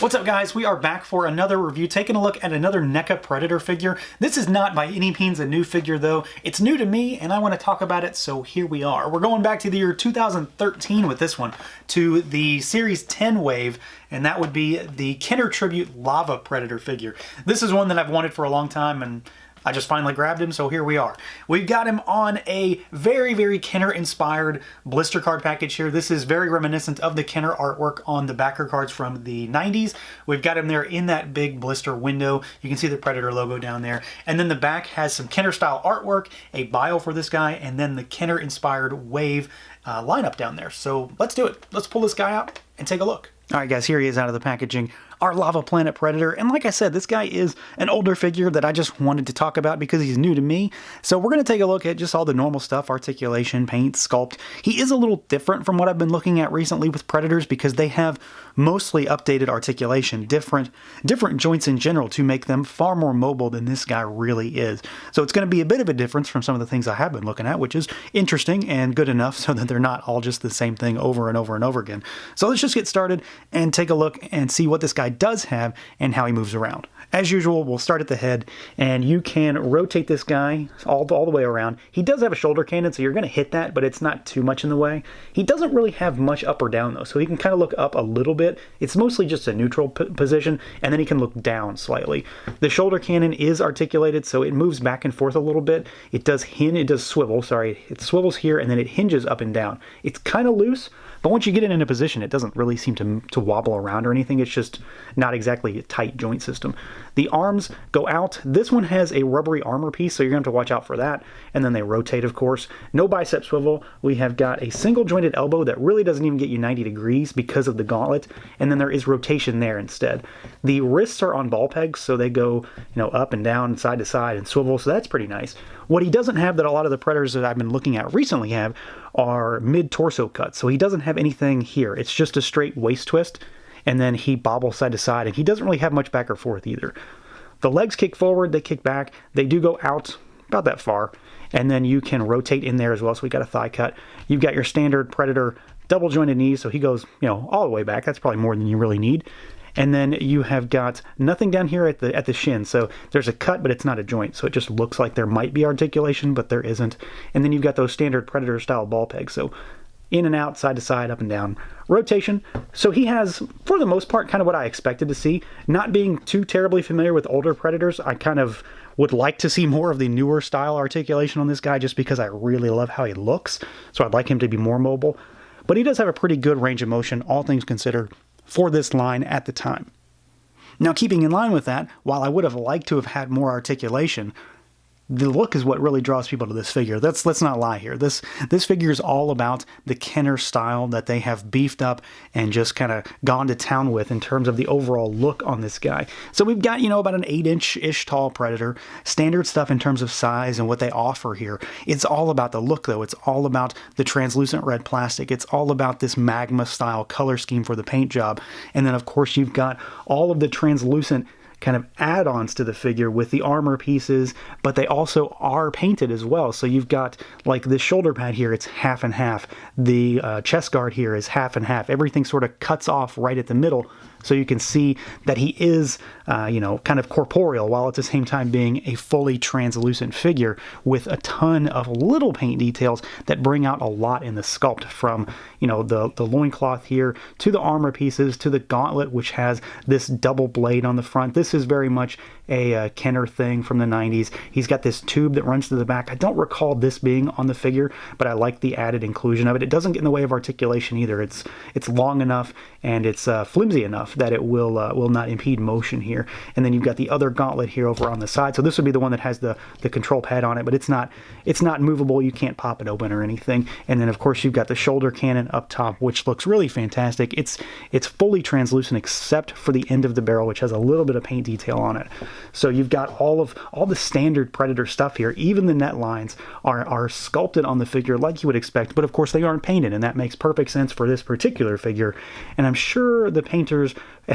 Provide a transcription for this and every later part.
What's up, guys? We are back for another review, taking a look at another NECA Predator figure. This is not by any means a new figure, though. It's new to me, and I want to talk about it, so here we are. We're going back to the year 2013 with this one, to the Series 10 wave, and that would be the Kenner Tribute Lava Predator figure. This is one that I've wanted for a long time, and I just finally grabbed him, so here we are. We've got him on a very, very Kenner-inspired blister card package here. This is very reminiscent of the Kenner artwork on the backer cards from the 90s. We've got him there in that big blister window. You can see the Predator logo down there. And then the back has some Kenner-style artwork, a bio for this guy, and then the Kenner-inspired wave lineup down there. So let's do it. Let's pull this guy out and take a look. All right, guys, here he is out of the packaging. Our Lava Planet Predator, and like I said, this guy is an older figure that I just wanted to talk about because he's new to me. So we're going to take a look at just all the normal stuff, articulation, paint, sculpt. He is a little different from what I've been looking at recently with Predators because they have mostly updated articulation, different joints in general to make them far more mobile than this guy really is. So it's going to be a bit of a difference from some of the things I have been looking at, which is interesting and good enough so that they're not all just the same thing over and over and over again. So let's just get started and take a look and see what this guy does have and how he moves around. As usual, we'll start at the head, and you can rotate this guy all the way around. He does have a shoulder cannon, so you're going to hit that, but it's not too much in the way. He doesn't really have much up or down, though, so he can kind of look up a little bit. It's mostly just a neutral position, and then he can look down slightly. The shoulder cannon is articulated, so it moves back and forth a little bit. It does swivel, sorry. It swivels here, and then it hinges up and down. It's kind of loose, but once you get it in a position, it doesn't really seem to wobble around or anything. It's just not exactly a tight joint system. The arms go out. This one has a rubbery armor piece, so you're going to have to watch out for that. And then they rotate, of course. No bicep swivel. We have got a single jointed elbow that really doesn't even get you 90 degrees because of the gauntlet. And then there is rotation there instead. The wrists are on ball pegs, so they go, up and down, side to side, and swivel, so that's pretty nice. What he doesn't have that a lot of the Predators that I've been looking at recently have are mid-torso cuts. So he doesn't have anything here. It's just a straight waist twist, and then he bobbles side to side, and he doesn't really have much back or forth either. The legs kick forward, they kick back, they do go out about that far, and then you can rotate in there as well, so we got a thigh cut. You've got your standard Predator double jointed knees, so he goes, all the way back. That's probably more than you really need. And then you have got nothing down here at the shin. So there's a cut, but it's not a joint. So it just looks like there might be articulation, but there isn't. And then you've got those standard Predator style ball pegs. So in and out, side to side, up and down. Rotation. So he has, for the most part, kind of what I expected to see. Not being too terribly familiar with older Predators, I kind of would like to see more of the newer style articulation on this guy just because I really love how he looks. So I'd like him to be more mobile. But he does have a pretty good range of motion, all things considered, for this line at the time. Now, keeping in line with that, while I would have liked to have had more articulation, the look is what really draws people to this figure. Let's not lie here. This figure is all about the Kenner style that they have beefed up and just kind of gone to town with in terms of the overall look on this guy. So we've got, about an 8-inch-ish tall Predator. Standard stuff in terms of size and what they offer here. It's all about the look, though. It's all about the translucent red plastic. It's all about this magma style color scheme for the paint job. And then, of course, you've got all of the translucent kind of add-ons to the figure with the armor pieces, but they also are painted as well. So you've got like the shoulder pad here, it's half and half. The chest guard here is half and half. Everything sort of cuts off right at the middle, so you can see that he is, kind of corporeal while at the same time being a fully translucent figure with a ton of little paint details that bring out a lot in the sculpt, from, the loincloth here to the armor pieces to the gauntlet, which has this double blade on the front. This is very much a Kenner thing from the 90s. He's got this tube that runs to the back. I don't recall this being on the figure, but I like the added inclusion of it. It doesn't get in the way of articulation either. It's long enough and it's flimsy enough that it will not impede motion here. And then you've got the other gauntlet here over on the side. So this would be the one that has the control pad on it, but it's not movable. You can't pop it open or anything. And then of course you've got the shoulder cannon up top, which looks really fantastic. It's fully translucent except for the end of the barrel, which has a little bit of paint paint detail on it. So you've got all the standard Predator stuff here. Even the net lines are sculpted on the figure like you would expect, but of course they aren't painted, and that makes perfect sense for this particular figure. And I'm sure the painters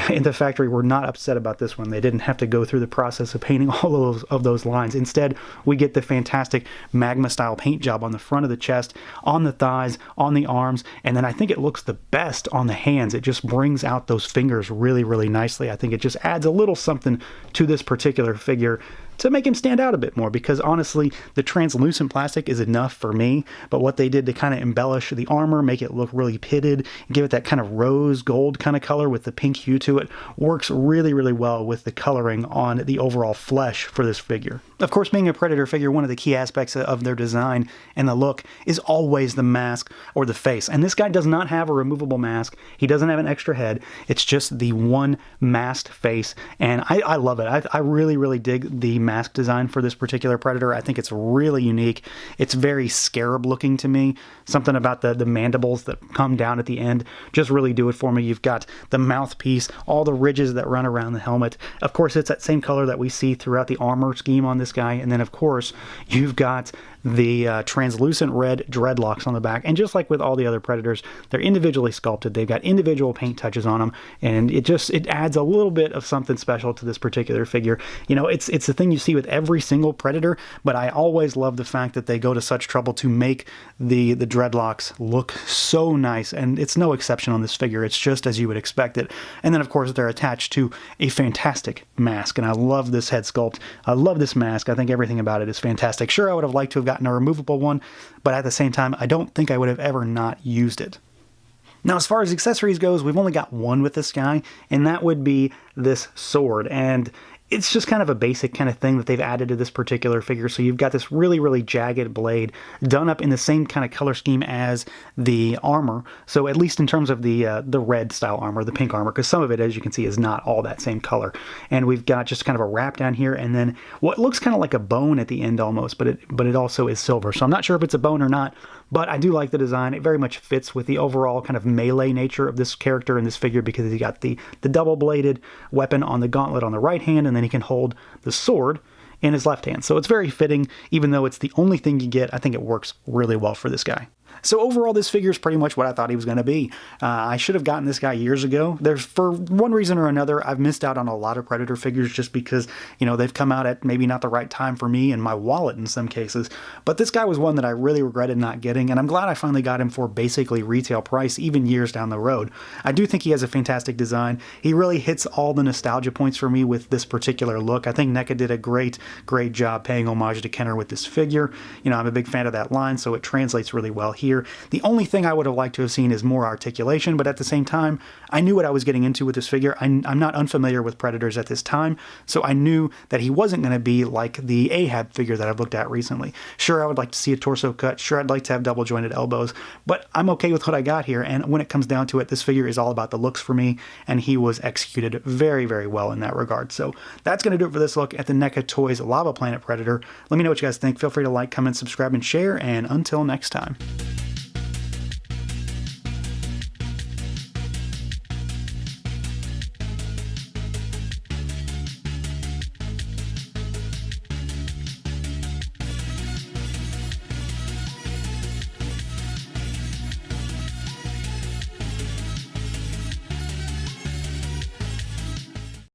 in the factory were not upset about this one. They didn't have to go through the process of painting all of those lines. Instead, we get the fantastic magma style paint job on the front of the chest, on the thighs, on the arms, and then I think it looks the best on the hands. It just brings out those fingers really, really nicely. I think it just adds a little something to this particular figure to make him stand out a bit more, because honestly, the translucent plastic is enough for me, but what they did to kind of embellish the armor, make it look really pitted, give it that kind of rose gold kind of color with the pink hue to it, works really, really well with the coloring on the overall flesh for this figure. Of course, being a Predator figure, one of the key aspects of their design and the look is always the mask or the face, and this guy does not have a removable mask. He doesn't have an extra head. It's just the one masked face, and I love it. I really, really dig the mask design for this particular Predator. I think it's really unique. It's very scarab looking to me. Something about the mandibles that come down at the end just really do it for me. You've got the mouthpiece, all the ridges that run around the helmet. Of course, it's that same color that we see throughout the armor scheme on this guy. And then, of course, you've got the translucent red dreadlocks on the back. And just like with all the other Predators, they're individually sculpted. They've got individual paint touches on them, and it adds a little bit of something special to this particular figure. You know, it's the thing you see with every single Predator, but I always love the fact that they go to such trouble to make the dreadlocks look so nice, and it's no exception on this figure. It's just as you would expect it. And then, of course, they're attached to a fantastic mask, and I love this head sculpt. I love this mask. I think everything about it is fantastic. Sure, I would have liked to have gotten a removable one, but at the same time, I don't think I would have ever not used it. Now, as far as accessories goes, we've only got one with this guy, and that would be this sword. And it's just kind of a basic kind of thing that they've added to this particular figure. So you've got this really, really jagged blade done up in the same kind of color scheme as the armor. So at least in terms of the red style armor, the pink armor, because some of it, as you can see, is not all that same color. And we've got just kind of a wrap down here, and then what looks kind of like a bone at the end almost, but it also is silver. So I'm not sure if it's a bone or not, but I do like the design. It very much fits with the overall kind of melee nature of this character and this figure, because he's got the double-bladed weapon on the gauntlet on the right hand, and then he can hold the sword in his left hand. So it's very fitting, even though it's the only thing you get. I think it works really well for this guy. So overall, this figure is pretty much what I thought he was going to be. I should have gotten this guy years ago. For one reason or another, I've missed out on a lot of Predator figures just because, you know, they've come out at maybe not the right time for me and my wallet in some cases. But this guy was one that I really regretted not getting, and I'm glad I finally got him for basically retail price, even years down the road. I do think he has a fantastic design. He really hits all the nostalgia points for me with this particular look. I think NECA did a great job paying homage to Kenner with this figure. You know, I'm a big fan of that line, so it translates really well here. The only thing I would have liked to have seen is more articulation, but at the same time, I knew what I was getting into with this figure. I'm not unfamiliar with Predators at this time, so I knew that he wasn't going to be like the Ahab figure that I've looked at recently. Sure, I would like to see a torso cut. Sure, I'd like to have double jointed elbows, but I'm okay with what I got here, and when it comes down to it, this figure is all about the looks for me, and he was executed very, very well in that regard. So that's going to do it for this look at the NECA Toys Lava Planet Predator. Let me know what you guys think. Feel free to like, comment, subscribe, and share, and until next time.